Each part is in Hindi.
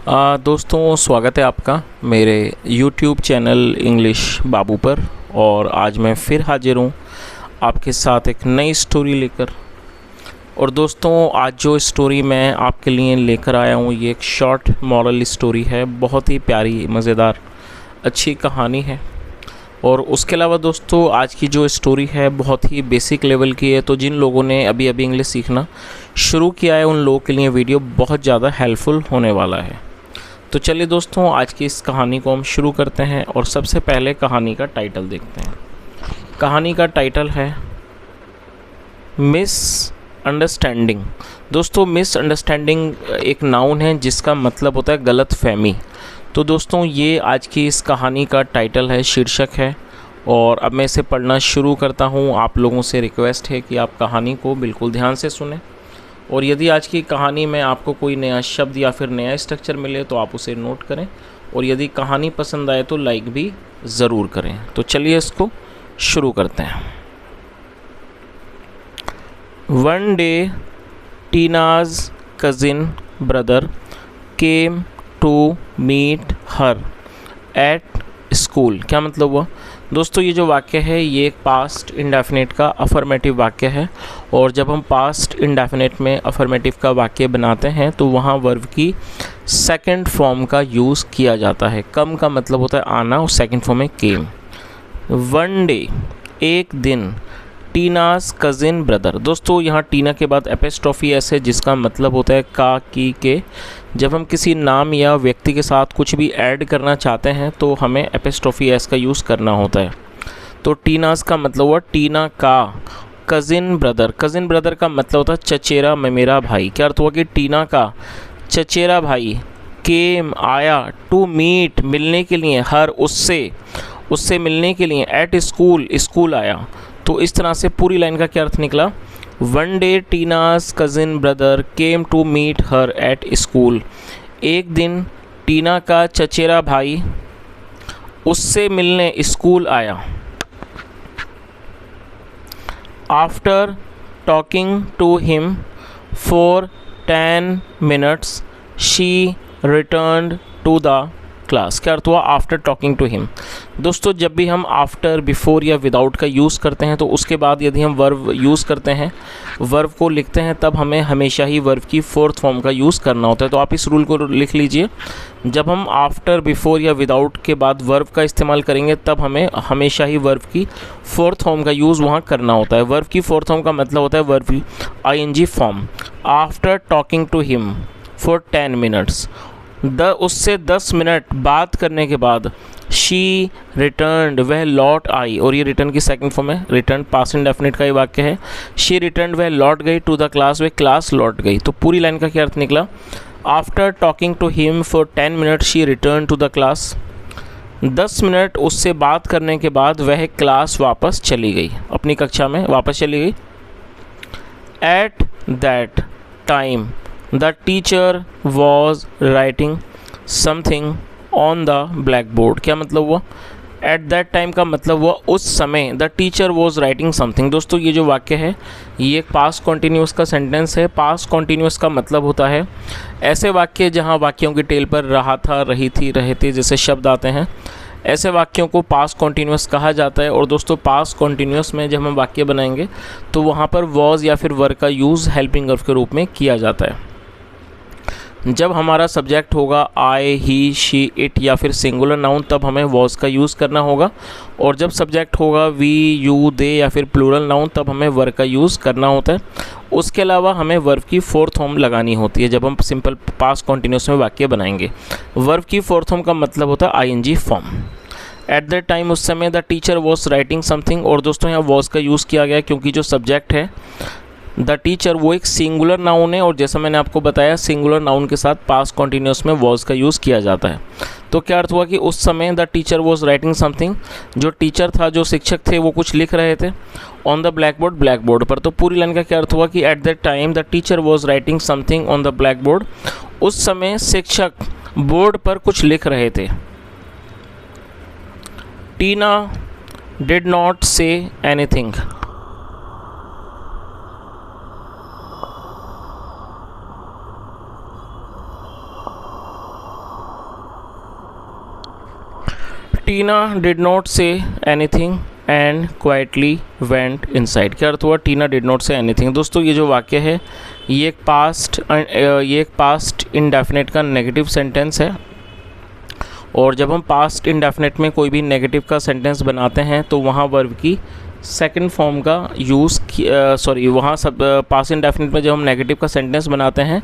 दोस्तों, स्वागत है आपका मेरे YouTube चैनल इंग्लिश बाबू पर। और आज मैं फिर हाजिर हूँ आपके साथ एक नई स्टोरी लेकर। और दोस्तों, आज जो स्टोरी मैं आपके लिए लेकर आया हूँ ये एक शॉर्ट मॉरल स्टोरी है। बहुत ही प्यारी, मज़ेदार, अच्छी कहानी है। और उसके अलावा दोस्तों, आज की जो स्टोरी है बहुत ही बेसिक लेवल की है, तो जिन लोगों ने अभी अभी इंग्लिश सीखना शुरू किया है उन लोगों के लिए वीडियो बहुत ज़्यादा हेल्पफुल होने वाला है। तो चलिए दोस्तों, आज की इस कहानी को हम शुरू करते हैं और सबसे पहले कहानी का टाइटल देखते हैं। कहानी का टाइटल है मिस अंडरस्टैंडिंग। दोस्तों, मिस अंडरस्टैंडिंग एक नाउन है जिसका मतलब होता है गलत फहमी। तो दोस्तों, ये आज की इस कहानी का टाइटल है, शीर्षक है। और अब मैं इसे पढ़ना शुरू करता हूँ। आप लोगों से रिक्वेस्ट है कि आप कहानी को बिल्कुल ध्यान से सुनें। और यदि आज की कहानी में आपको कोई नया शब्द या फिर नया स्ट्रक्चर मिले तो आप उसे नोट करें। और यदि कहानी पसंद आए तो लाइक भी ज़रूर करें। तो चलिए इसको शुरू करते हैं। One day Tina's cousin brother came to meet her at school. क्या मतलब हुआ दोस्तों? ये जो वाक्य है ये एक पास्ट इंडेफिनिट का अफर्मेटिव वाक्य है। और जब हम पास्ट इंडेफिनिट में अफर्मेटिव का वाक्य बनाते हैं तो वहाँ वर्ब की सेकंड फॉर्म का यूज़ किया जाता है। कम का मतलब होता है आना और सेकंड फॉर्म में केम। वन डे, एक दिन, टीनास कज़िन ब्रदर। दोस्तों, यहाँ टीना के बाद एपिस्ट्रोफी एस है जिसका मतलब होता है का, की, के। जब हम किसी नाम या व्यक्ति के साथ कुछ भी ऐड करना चाहते हैं तो हमें एपिस्ट्रोफी एस का यूज़ करना होता है। तो टीनास का मतलब हुआ टीना का कज़िन ब्रदर। कज़िन ब्रदर का मतलब होता है चचेरा में मेरा भाई। क्या अर्थ हुआ कि टीना का चचेरा भाई केम आया, टू मीट मिलने के लिए, हर उससे मिलने के लिए, एट स्कूल स्कूल आया। तो इस तरह से पूरी लाइन का क्या अर्थ निकला? One day Tina's cousin brother came to meet her at school. एक दिन टीना का चचेरा भाई उससे मिलने स्कूल आया। After talking to him for 10 minutes she returned to the class. क्या अर्थ हुआ? After talking to him. दोस्तों, जब भी हम आफ्टर, बिफोर या विदाउट का यूज़ करते हैं तो उसके बाद यदि हम वर्ब यूज़ करते हैं, वर्ब को लिखते हैं, तब हमें हमेशा ही वर्ब की फोर्थ फॉर्म का यूज़ करना होता है। तो आप इस रूल को लिख लीजिए। जब हम आफ्टर, बिफोर या विदाउट के बाद वर्ब का इस्तेमाल करेंगे तब हमें हमेशा ही वर्ब की फोर्थ फॉर्म का यूज़ वहाँ करना होता है। वर्ब की फोर्थ फॉर्म का मतलब होता है वर्ब की ING form. After talking to him for 10 minutes, उससे 10 मिनट बात करने के बाद, शी रिटर्न्ड वह लौट आई। और ये रिटर्न की सेकंड फॉर्म है। रिटर्न पास्ट इंडेफिनिट का ही वाक्य है। शी रिटर्न्ड वह लौट गई, टू द क्लास वह क्लास लौट गई। तो पूरी लाइन का क्या अर्थ निकला? After talking to him for 10 minutes she return to the class. 10 minute उससे बात करने के बाद वह क्लास वापस चली गई, अपनी कक्षा में वापस चली गई। Eight that time the teacher was writing something on the black board. क्या मतलब हुआ? एट दैट टाइम का मतलब हुआ उस समय, the teacher was writing something. दोस्तों, ये जो वाक्य है ये एक पास्ट कॉन्टीन्यूअस का सेंटेंस है। पास्ट कॉन्टीन्यूअस का मतलब होता है ऐसे वाक्य जहाँ वाक्यों की टेल पर रहा था, रही थी, रहे थे जैसे शब्द आते हैं, ऐसे वाक्यों को पास्ट कॉन्टीन्यूअस कहा जाता है। और दोस्तों, पास्ट कॉन्टीन्यूअस में जब हम वाक्य बनाएंगे तो वहाँ पर वॉज या फिर वर का यूज़ हेल्पिंग वर्ब के रूप में किया जाता है। जब हमारा सब्जेक्ट होगा आई, ही, शी, इट या फिर सिंगुलर नाउन तब हमें वॉज का यूज़ करना होगा। और जब सब्जेक्ट होगा वी, यू, दे या फिर प्लूरल नाउन तब हमें वर्ब का यूज़ करना होता है। उसके अलावा हमें वर्ब की फोर्थ फॉर्म लगानी होती है जब हम सिंपल पास्ट कॉन्टीन्यूअस में वाक्य बनाएंगे। वर्ब की फोर्थ फॉर्म का मतलब होता है ING form. At that time उस समय, the teacher was writing something. और दोस्तों, यहाँ वॉज का यूज़ किया गया क्योंकि जो सब्जेक्ट है द टीचर वो एक सिंगुलर नाउन है। और जैसा मैंने आपको बताया सिंगुलर नाउन के साथ पास्ट कॉन्टीन्यूअस में वॉज का यूज़ किया जाता है। तो क्या अर्थ हुआ कि उस समय the teacher was writing something, जो टीचर था, जो शिक्षक थे, वो कुछ लिख रहे थे ऑन द ब्लैक बोर्ड पर। तो पूरी लाइन का क्या अर्थ हुआ कि at that time the teacher was writing something on the blackboard. उस समय शिक्षक बोर्ड पर कुछ लिख रहे थे। Tina did not say anything. Tina did not say anything and quietly went inside. क्या अर्थ हुआ? Tina did not say anything. दोस्तों ये जो वाक्य है ये एक पास्ट इंडेफिनिट का नेगेटिव सेंटेंस है, और जब हम पास्ट इंडेफिनिट में कोई भी नेगेटिव का सेंटेंस बनाते हैं तो वहाँ वर्ब की सेकंड फॉर्म का यूज़ वहाँ सब पास्ट इंडेफिनिट में जब हम नेगेटिव का सेंटेंस बनाते हैं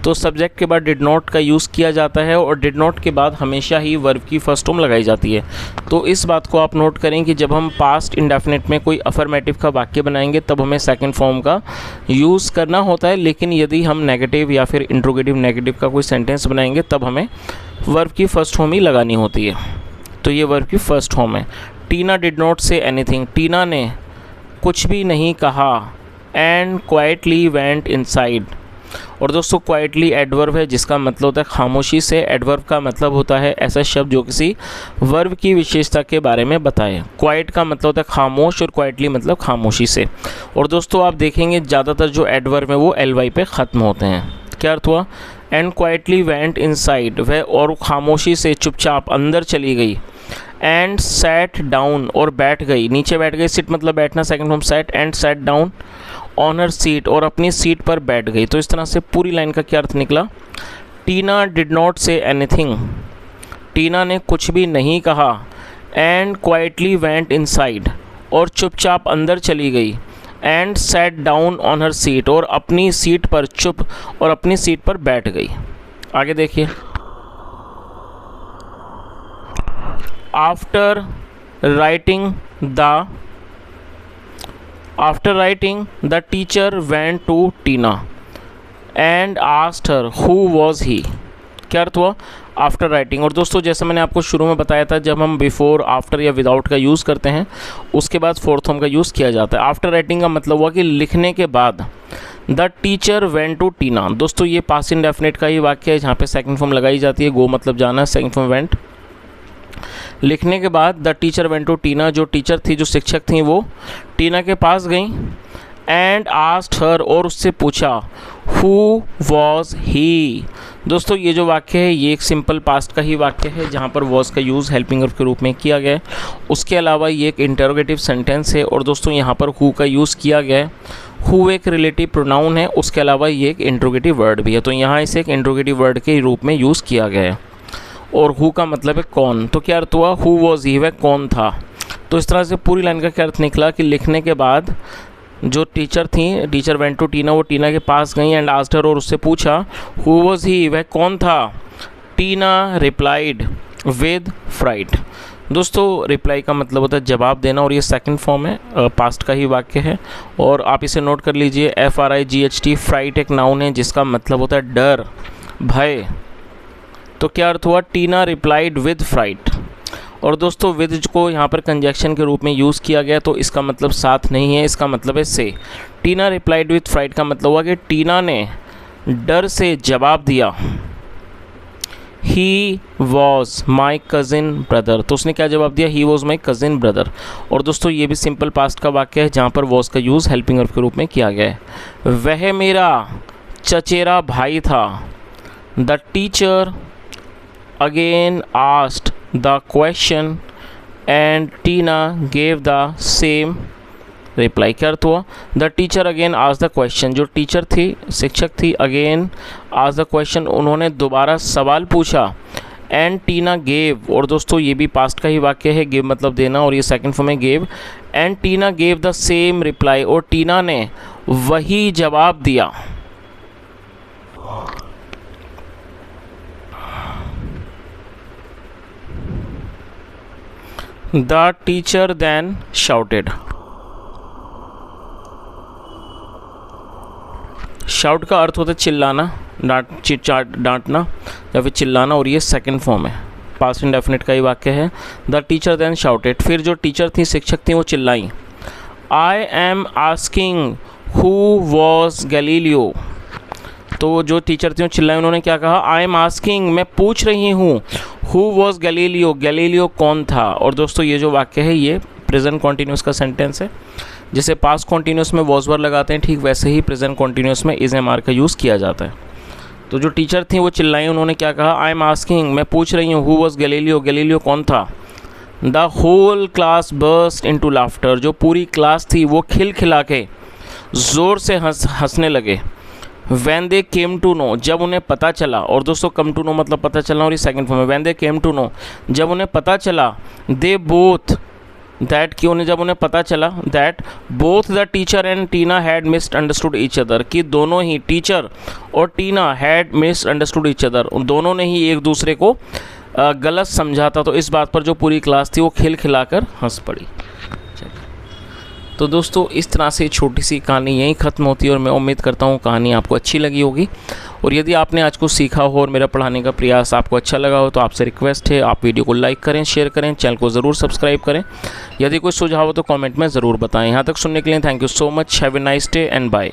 तो सब्जेक्ट के बाद डिड नॉट का यूज़ किया जाता है, और डिड नॉट के बाद हमेशा ही वर्ब की फर्स्ट फॉर्म लगाई जाती है। तो इस बात को आप नोट करें कि जब हम पास्ट इंडेफिनिट में कोई अफर्मेटिव का वाक्य बनाएंगे तब हमें सेकंड फॉर्म का यूज़ करना होता है, लेकिन यदि हम नेगेटिव या फिर इंट्रोगेटिव नेगेटिव का कोई सेंटेंस बनाएंगे तब हमें वर्ब की फर्स्ट फॉर्म ही लगानी होती है। तो ये वर्ब की फर्स्ट फॉर्म है। टीना डिड नॉट से एनीथिंग, टीना ने कुछ भी नहीं कहा, एंड क्वाइटली वेंट इनसाइड। और दोस्तों क्वाइटली एडवर्ब है जिसका मतलब होता है खामोशी से। एडवर्ब का मतलब होता है ऐसा शब्द जो किसी वर्ब की विशेषता के बारे में बताए। क्वाइट का मतलब होता है खामोश, और क्वाइटली मतलब खामोशी से। और दोस्तों आप देखेंगे ज़्यादातर जो एडवर्ब है वो ly पे ख़त्म होते हैं। क्या अर्थ हुआ? एंड क्वाइटली वेंट इनसाइड, वह और खामोशी से चुपचाप अंदर चली गई। एंड सैट डाउन, और बैठ गई, नीचे बैठ गई। सिट मतलब बैठना, second form sat. And sat down on her seat, और अपनी सीट पर बैठ गई। तो इस तरह से पूरी लाइन का क्या अर्थ निकला? टीना डिड नॉट से एनीथिंग, टीना ने कुछ भी नहीं कहा। एंड क्वाइटली वेंट इनसाइड, और चुपचाप अंदर चली गई। And sat down on her seat, और अपनी सीट पर बैठ गई। आगे देखिए। After writing, the teacher went to Tina and asked her who was he। क्या अर्थ हुआ? After writing. और दोस्तों जैसे मैंने आपको शुरू में बताया था, जब हम बिफोर, आफ्टर या विदाउट का यूज़ करते हैं उसके बाद फोर्थ फॉर्म का यूज़ किया जाता है। आफ्टर राइटिंग का मतलब हुआ कि लिखने के बाद। द टीचर वेंट टू टीना, दोस्तों ये पास्ट इंडेफिनिट का ही वाक्य है जहाँ पे सेकंड फॉर्म लगाई जाती है। गो मतलब जाना, सेकंड फॉर्म वेंट। लिखने के बाद द टीचर वेंट टू टीना, जो टीचर थी, जो शिक्षक थी, वो टीना के पास गई। एंड आस्क्ड हर, और उससे पूछा हु वॉज ही। दोस्तों ये जो वाक्य है ये एक सिंपल पास्ट का ही वाक्य है जहाँ पर वॉज का यूज़ हेल्पिंग वर्ब के रूप में किया गया है। उसके अलावा ये एक इंटरोगेटिव सेंटेंस है, और दोस्तों यहाँ पर हु का यूज़ किया गया है। हु एक रिलेटिव प्रोनाउन है, उसके अलावा ये एक इंट्रोगेटिव वर्ड भी है, तो यहाँ इसे एक इंट्रोगेटिव वर्ड के रूप में यूज़ किया गया है। और हु का मतलब है कौन। तो क्या अर्थ हुआ? हु वॉज ही, वह कौन था। तो इस तरह से पूरी लाइन का क्या अर्थ निकला कि लिखने के बाद जो टीचर थी, टीचर वेंट टू टीना, वो टीना के पास गई। एंड आस्क्ड हर, और उससे पूछा हु वॉज ही, वह कौन था। टीना रिप्लाइड विद फ्राइट। दोस्तों रिप्लाई का मतलब होता है जवाब देना, और ये सेकंड फॉर्म है, पास्ट का ही वाक्य है। और आप इसे नोट कर लीजिए, FRIGHT। फ्राइट एक नाउन है जिसका मतलब होता है डर, भय। तो क्या अर्थ हुआ? टीना रिप्लाइड विद फ्राइट। और दोस्तों विद को यहाँ पर कंजक्शन के रूप में यूज़ किया गया, तो इसका मतलब साथ नहीं है, इसका मतलब है से। टीना रिप्लाइड विद फ्राइट का मतलब हुआ कि टीना ने डर से जवाब दिया। He was my cousin brother, तो उसने क्या जवाब दिया? He was my cousin brother. और दोस्तों ये भी सिंपल पास्ट का वाक्य है जहाँ पर वॉज का यूज़ हेल्पिंग वर्ब के रूप में किया गया है। वह मेरा चचेरा भाई था। The teacher again asked the question and Tina gave the same reply। क्या अर्थ हुआ? The teacher again asked the question, जो टीचर थी, शिक्षक थी, again asked the question, उन्होंने दोबारा सवाल पूछा। and Tina gave, और दोस्तों ये भी पास्ट का ही वाक्य है, give मतलब देना, और ये सेकंड फॉर्म है gave। and Tina gave the same reply, और टीना ने वही जवाब दिया। The teacher then shouted। Shout का अर्थ होता है चिल्लाना, डांटना या फिर चिल्लाना, और ये सेकंड फॉर्म है, पास्ट इंडेफिनिट का ही वाक्य है। द टीचर देन शाउटेड, फिर जो टीचर थी, शिक्षक थी, वो चिल्लाई। I am asking who was Galileo, तो जो टीचर थी वो चिल्लाई, उन्होंने क्या कहा? आई एम आस्किंग, मैं पूछ रही हूँ, हु वॉज गैलीलियो, गैलीलियो कौन था। और दोस्तों ये जो वाक्य है ये प्रेजेंट कॉन्टीन्यूस का सेंटेंस है। जैसे पास्ट कॉन्टीन्यूस में वॉज वर्ब लगाते हैं, ठीक वैसे ही प्रेजेंट कॉन्टीन्यूस में इज एम आर का यूज़ किया जाता है। तो जो टीचर थी वो चिल्लाई, उन्होंने क्या कहा? आई एम आस्किंग, मैं पूछ रही हूँ, हु वॉज गैलीलियो, गैलीलियो कौन था। The whole class burst into laughter, जो पूरी क्लास थी वो खिलखिला के ज़ोर से हंसने लगे। When they came to know, जब उन्हें पता चला, और दोस्तों come to know मतलब पता चलना, और ये सेकंड फॉर्म है। When they came to know, जब उन्हें पता चला, they both, that कि उन्हें जब उन्हें पता चला, that both the teacher and Tina had misunderstood each other, कि दोनों ही टीचर और टीना had misunderstood each other, उन दोनों ने ही एक दूसरे को गलत समझा था। तो इस बात पर जो पूरी क्लास थी वो खिलखिलाकर हंस पड़ी। तो दोस्तों इस तरह से छोटी सी कहानी यहीं ख़त्म होती है, और मैं उम्मीद करता हूँ कहानी आपको अच्छी लगी होगी। और यदि आपने आज कुछ सीखा हो और मेरा पढ़ाने का प्रयास आपको अच्छा लगा हो तो आपसे रिक्वेस्ट है, आप वीडियो को लाइक करें, शेयर करें, चैनल को ज़रूर सब्सक्राइब करें। यदि कोई सुझाव हो तो कमेंट में ज़रूर बताएं। यहाँ तक सुनने के लिए thank you so much. Have a nice day and bye.